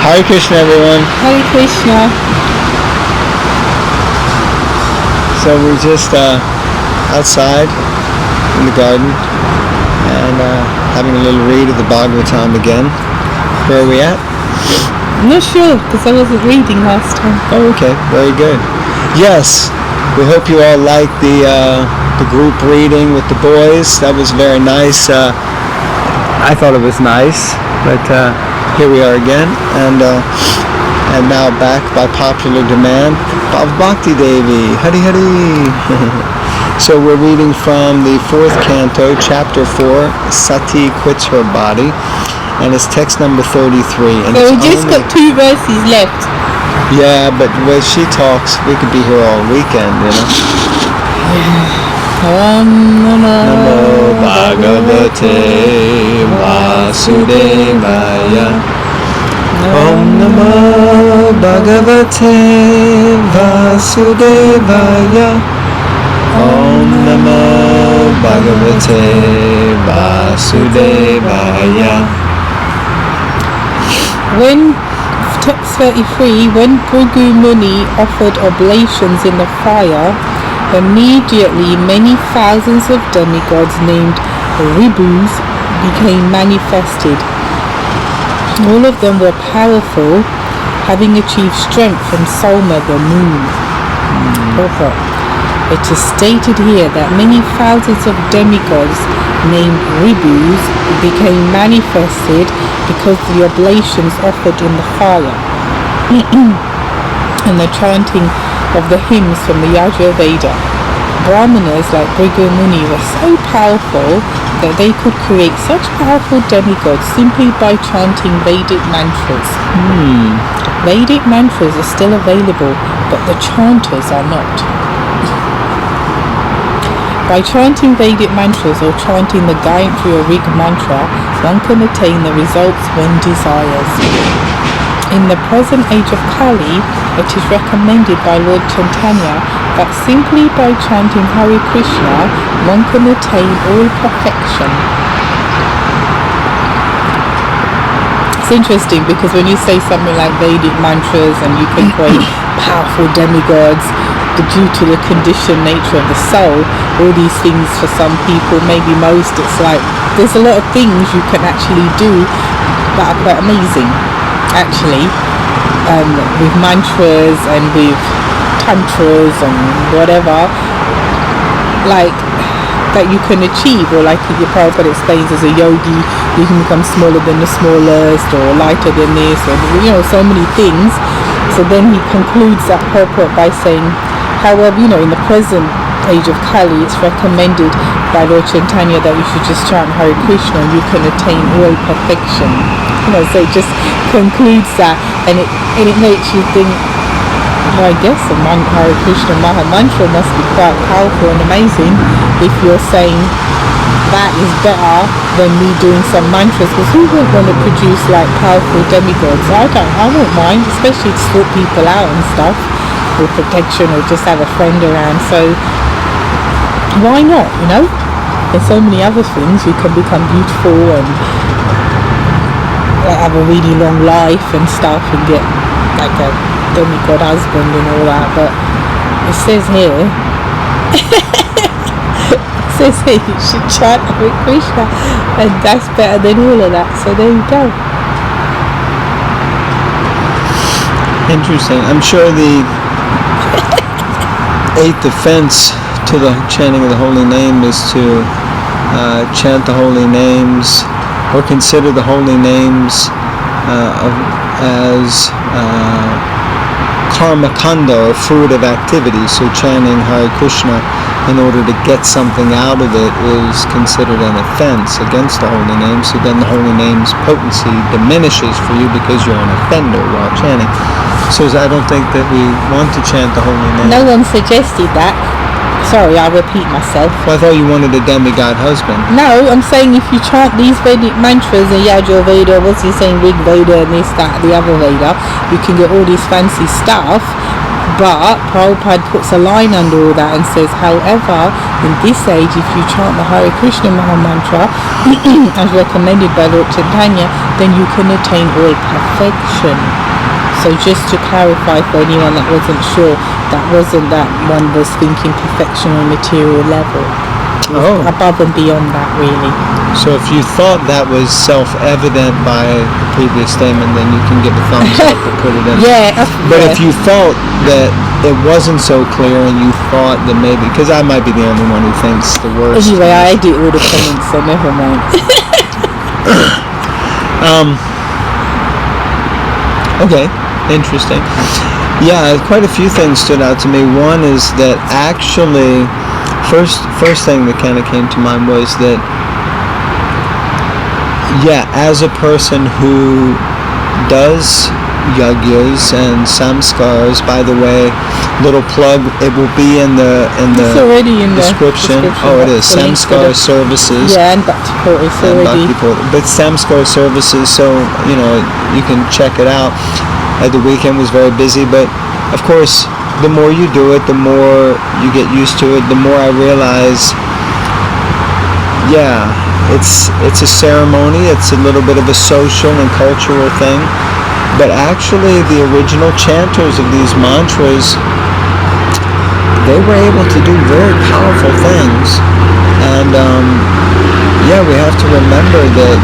Hare Krishna, everyone. Hare Krishna. So we're just outside in the garden and having a little read of the Bhagavatam again. Where are we at? I'm not sure because I wasn't reading last time. Oh, okay. Very good. Yes, we hope you all liked the group reading with the boys. That was very nice. I thought it was nice, but here we are again, and now back by popular demand, Bhava Bhakti Devi, Hare Hare. So we're reading from the 4th canto, chapter 4, Sati quits her body, and it's text number 33. And so we just got 2 verses left. Yeah, but when she talks, we could be here all weekend, you know. Namo Bhagavate Vasudevaya. Om Namo Bhagavate Vasudevaya. Om Namo Bhagavate Vasudevaya. When, text 33, when Bhrigu Muni offered oblations in the fire, immediately many thousands of demigods named Ribus became manifested. All of them were powerful, having achieved strength from Solma the moon. Purport. It is stated here that many thousands of demigods named Ribus became manifested because the oblations offered in the fire and the chanting of the hymns from the Yajurveda. Brahmanas like Bhrigu Muni were so powerful that they could create such powerful demigods simply by chanting Vedic mantras. Vedic mantras are still available, but the chanters are not. By chanting Vedic mantras or chanting the Gayatri or Rig mantra, one can attain the results one desires. In the present age of Kali, it is recommended by Lord Chaitanya that simply by chanting Hare Krishna, one can attain all perfection. It's interesting because when you say something like Vedic mantras and you can create powerful demigods, due to the conditioned nature of the soul, all these things for some people, maybe most, it's like there's a lot of things you can actually do that are quite amazing. Actually, with mantras and with tantras and whatever, like that you can achieve, or like your Prabhupada explains, as a yogi you can become smaller than the smallest or lighter than this, or so many things. So then he concludes that purport by saying, however, in the present age of Kali, it's recommended by Lord Chaitanya that you should just chant Hare Krishna and you can attain all perfection. So it just concludes that, and it makes you think, well, I guess the Hare Krishna Maha Mantra must be quite powerful and amazing if you're saying that is better than me doing some mantras, because who wouldn't want to produce like powerful demigods? I won't mind, especially to sort people out and stuff, or protection, or just have a friend around. So why not? There's so many other things. You can become beautiful and have a really long life and stuff, and get like a demigod husband and all that. But it says here you should chant Hare Krishna, and that's better than all of that. So there you go. Interesting. I'm sure the 8th offense to the chanting of the holy name is to chant the holy names or consider the holy names as karma kanda, or fruit of activity. So chanting Hare Krishna in order to get something out of it is considered an offense against the holy name. So then the holy name's potency diminishes for you because you're an offender while chanting. So I don't think that we want to chant the holy name. No one suggested that. Sorry, I repeat myself. Well, I thought you wanted a demigod husband. No, I'm saying if you chant these Vedic mantras in Yajurveda, what's he saying, Rig Veda and this, that, the other Veda, you can get all this fancy stuff. But Prabhupada puts a line under all that and says, however, in this age, if you chant the Hare Krishna Maha Mantra as recommended by Lord Chaitanya, then you can attain all perfection. So just to clarify for anyone that wasn't sure, that wasn't that one was thinking perfection on a material level. Oh. Above and beyond that, really. So if you thought that was self-evident by the previous statement, then you can give a thumbs up or put it in. But if you felt that it wasn't so clear and you thought that maybe, because I might be the only one who thinks the worst. Anyway, I edit all the comments, so never mind. Okay, interesting. Yeah, quite a few things stood out to me. One is that actually, first thing that kind of came to mind was that, yeah, as a person who does yagyas and samskars, by the way, little plug, it will be in the It's already in description. Oh, it is. Samskar services. Yeah, and Bhakti portals already. But samskar services, so, you know, you can check it out. The weekend was very busy, but of course, the more you do it, the more you get used to it, the more I realize, yeah, it's a ceremony, it's a little bit of a social and cultural thing, but actually the original chanters of these mantras, they were able to do very powerful things. And yeah, we have to remember that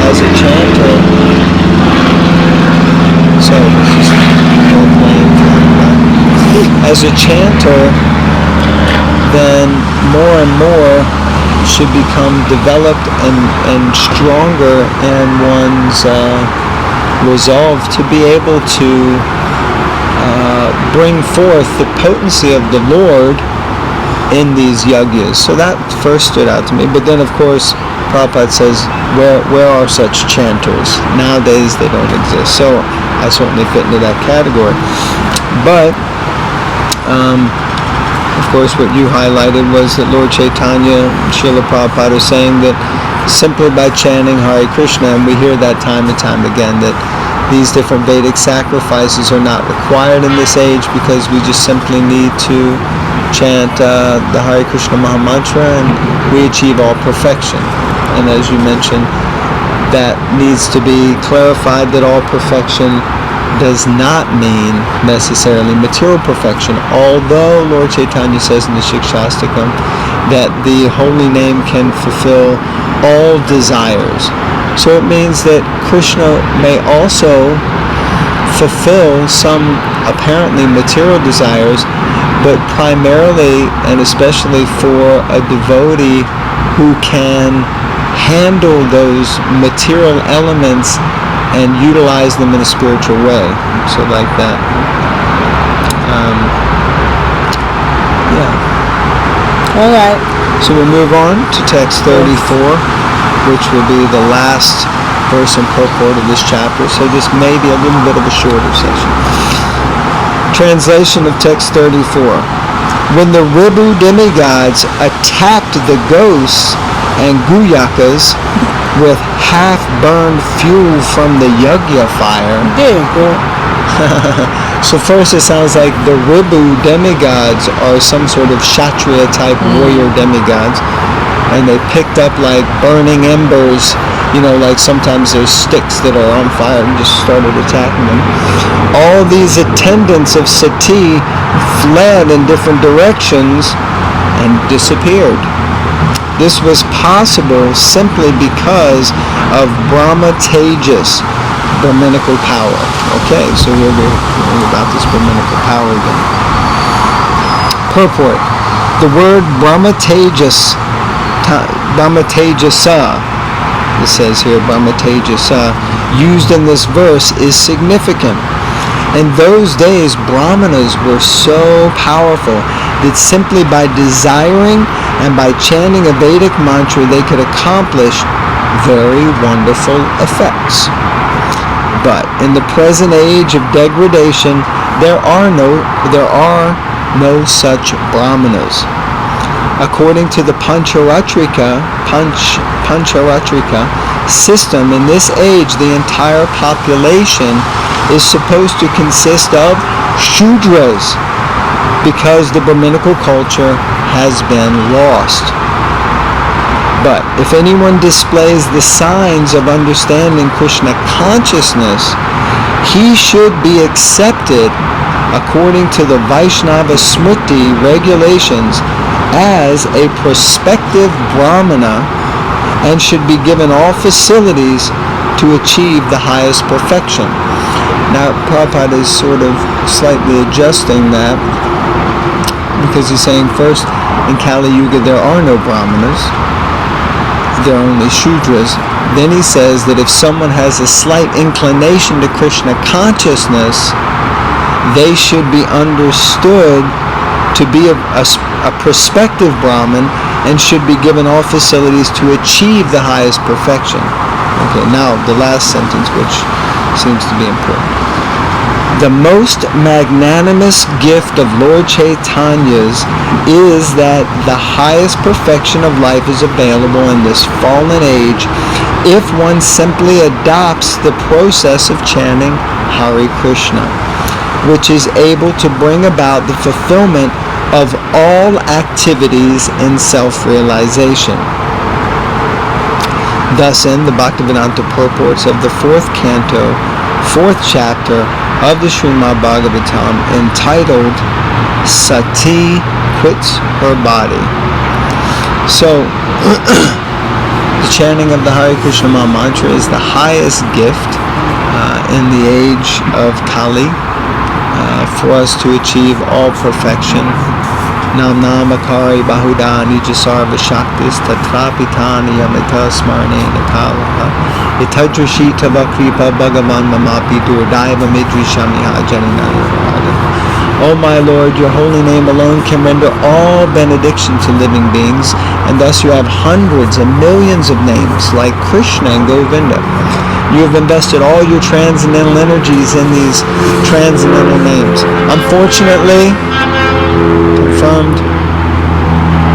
as a chanter, so this is as a chanter, then more and more should become developed and stronger in one's resolve to be able to bring forth the potency of the Lord in these yagyas. So that first stood out to me. But then, of course, Prabhupada says, where are such chanters? Nowadays, they don't exist. So I certainly fit into that category. But of course, what you highlighted was that Lord Chaitanya, Srila Prabhupada, is saying that simply by chanting Hare Krishna, and we hear that time and time again, that these different Vedic sacrifices are not required in this age because we just simply need to chant the Hare Krishna Maha Mantra and we achieve all perfection. And as you mentioned, that needs to be clarified, that all perfection does not mean necessarily material perfection, although Lord Chaitanya says in the Shikshastakam that the holy name can fulfill all desires. So it means that Krishna may also fulfill some apparently material desires, but primarily and especially for a devotee who can handle those material elements and utilize them in a spiritual way. So like that. Yeah. All right. So we'll move on to text 34, which will be the last verse and purport of this chapter. So this may be a little bit of a shorter session. Translation of text 34. When the Ribu demigods attacked the ghosts and guyakas with half-burned fuel from the yagya fire. There you go. So first it sounds like the Ribu demigods are some sort of Kshatriya type warrior demigods, and they picked up like burning embers, you know, like sometimes there's sticks that are on fire, and just started attacking them. All these attendants of Sati fled in different directions and disappeared. This was possible simply because of Brahma Tejas, Brahminical power. Okay, so here we're hearing about this Brahminical power again. Purport. The word Brahma Tejasa, it says here Brahma Tejasa, used in this verse is significant. In those days, Brahmanas were so powerful that simply by desiring and by chanting a Vedic mantra, they could accomplish very wonderful effects. But in the present age of degradation, there are no such Brahmanas. According to the Pancharatrika system, in this age, the entire population is supposed to consist of Shudras, because the Brahminical culture has been lost. But if anyone displays the signs of understanding Krishna consciousness, he should be accepted according to the Vaishnava Smriti regulations as a prospective Brahmana and should be given all facilities to achieve the highest perfection. Now, Prabhupada is sort of slightly adjusting that because he's saying first, in Kali Yuga there are no Brahmanas, there are only Shudras. Then he says that if someone has a slight inclination to Krishna consciousness, they should be understood to be a prospective Brahmin and should be given all facilities to achieve the highest perfection. Okay, now the last sentence, which seems to be important. The most magnanimous gift of Lord Chaitanya's is that the highest perfection of life is available in this fallen age if one simply adopts the process of chanting Hare Krishna, which is able to bring about the fulfillment of all activities in self-realization. Thus, in the Bhaktivedanta purports of the 4th canto, 4th chapter of the Srimad Bhagavatam, entitled Sati Quits Her Body. So, the chanting of the Hare Krishna Maha Mantra is the highest gift in the age of Kali for us to achieve all perfection. Nam namakari bahuda nijasarva shaktis tatrapitani yamita smarnena kalaha itadrashita vakripa bhagavan mamapi durdaiva midrishamiha janinayavada. O my Lord, your holy name alone can render all benediction to living beings, and thus you have hundreds and millions of names like Krishna and Govinda. You have invested all your transcendental energies in these transcendental names. Unfortunately, confirmed,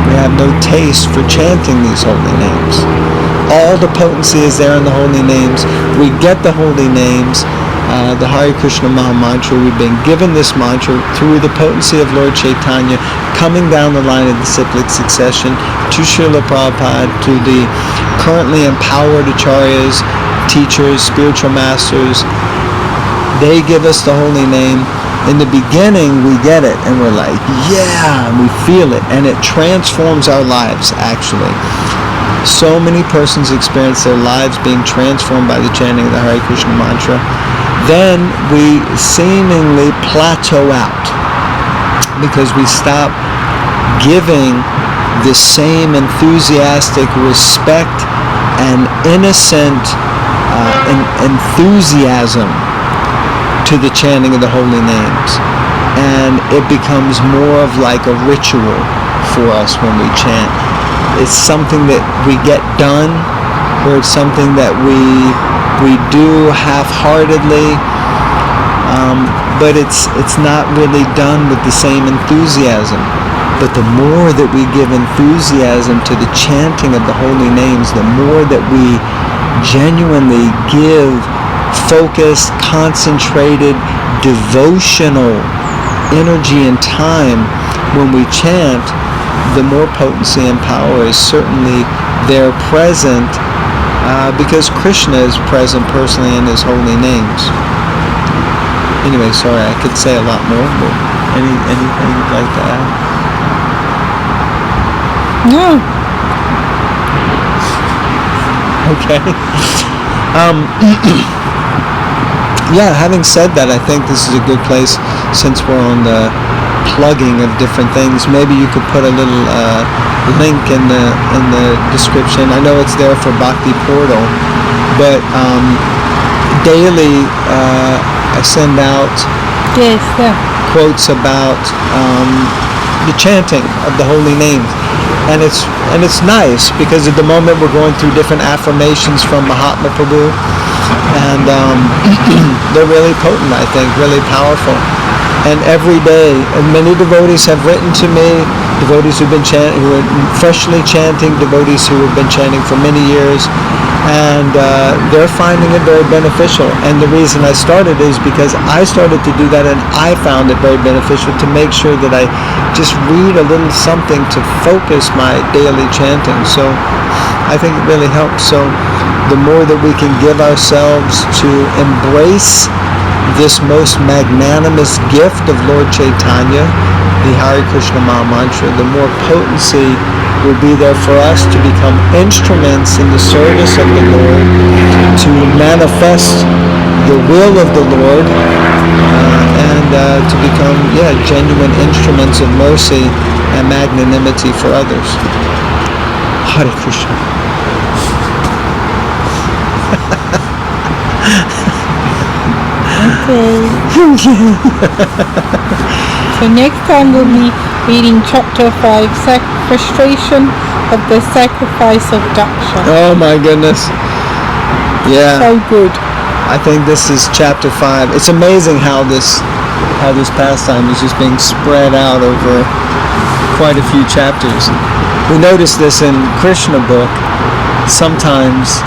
we have no taste for chanting these holy names. All the potency is there in the holy names. We get the holy names, the Hare Krishna Maha Mantra. We've been given this mantra through the potency of Lord Chaitanya, coming down the line of the cyclic succession to Srila Prabhupada, to the currently empowered acharyas, teachers, spiritual masters. They give us the holy name. In the beginning, we get it, and we're like, yeah, and we feel it, and it transforms our lives, actually. So many persons experience their lives being transformed by the chanting of the Hare Krishna mantra. Then we seemingly plateau out because we stop giving the same enthusiastic respect and innocent enthusiasm to the chanting of the holy names, and it becomes more of like a ritual for us when we chant. It's something that we get done, or it's something that we do half-heartedly, but it's not really done with the same enthusiasm. But the more that we give enthusiasm to the chanting of the holy names, the more that we genuinely give focused, concentrated, devotional energy and time when we chant, the more potency and power is certainly there present, because Krishna is present personally in his holy names. Anyway, sorry, I could say a lot more, but anything you'd like to add? No. Okay. Yeah, having said that, I think this is a good place, since we're on the plugging of different things. Maybe you could put a little link in the description. I know it's there for Bhakti Portal, but daily I send out quotes about the chanting of the holy names. And it's nice because at the moment we're going through different affirmations from Mahatma Prabhu, and they're really potent, I think, really powerful. And every day, and many devotees have written to me devotees who are freshly chanting, devotees who have been chanting for many years, and they're finding it very beneficial. And the reason I started is because I started to do that, and I found it very beneficial to make sure that I just read a little something to focus my daily chanting. So I think it really helps. So the more that we can give ourselves to embrace this most magnanimous gift of Lord Chaitanya, the Hare Krishna Maha Mantra, the more potency will be there for us to become instruments in the service of the Lord, to manifest the will of the Lord, and to become, genuine instruments of mercy and magnanimity for others. Hare Krishna. Okay. So next time we'll be reading chapter 5, frustration of the sacrifice of Daksha. Oh my goodness. Yeah. So good. I think this is chapter 5. It's amazing how this pastime is just being spread out over quite a few chapters. We notice this in Krishna book. Sometimes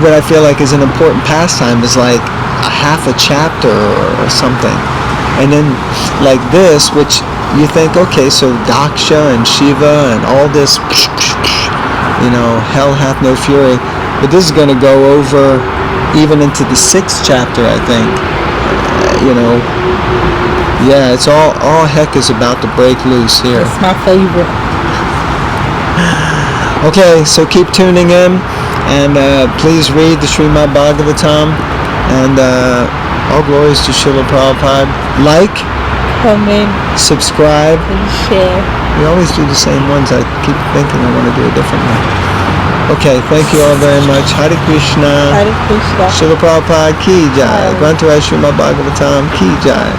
what I feel like is an important pastime is like a half a chapter or something. And then like this, which you think, okay, so Daksha and Shiva and all this, hell hath no fury. But this is going to go over even into the 6th chapter, I think. It's all heck is about to break loose here. It's my favorite. Okay, so keep tuning in, and please read the Srimad Bhagavatam, and all glories to Srila Prabhupada. Like, comment, subscribe, and share. We always do the same ones. I keep thinking I want to do a different one. Okay, thank you all very much. Hare Krishna. Hare Krishna. Srila Prabhupada ki jai. Grantaraj Srimad Bhagavatam ki jai.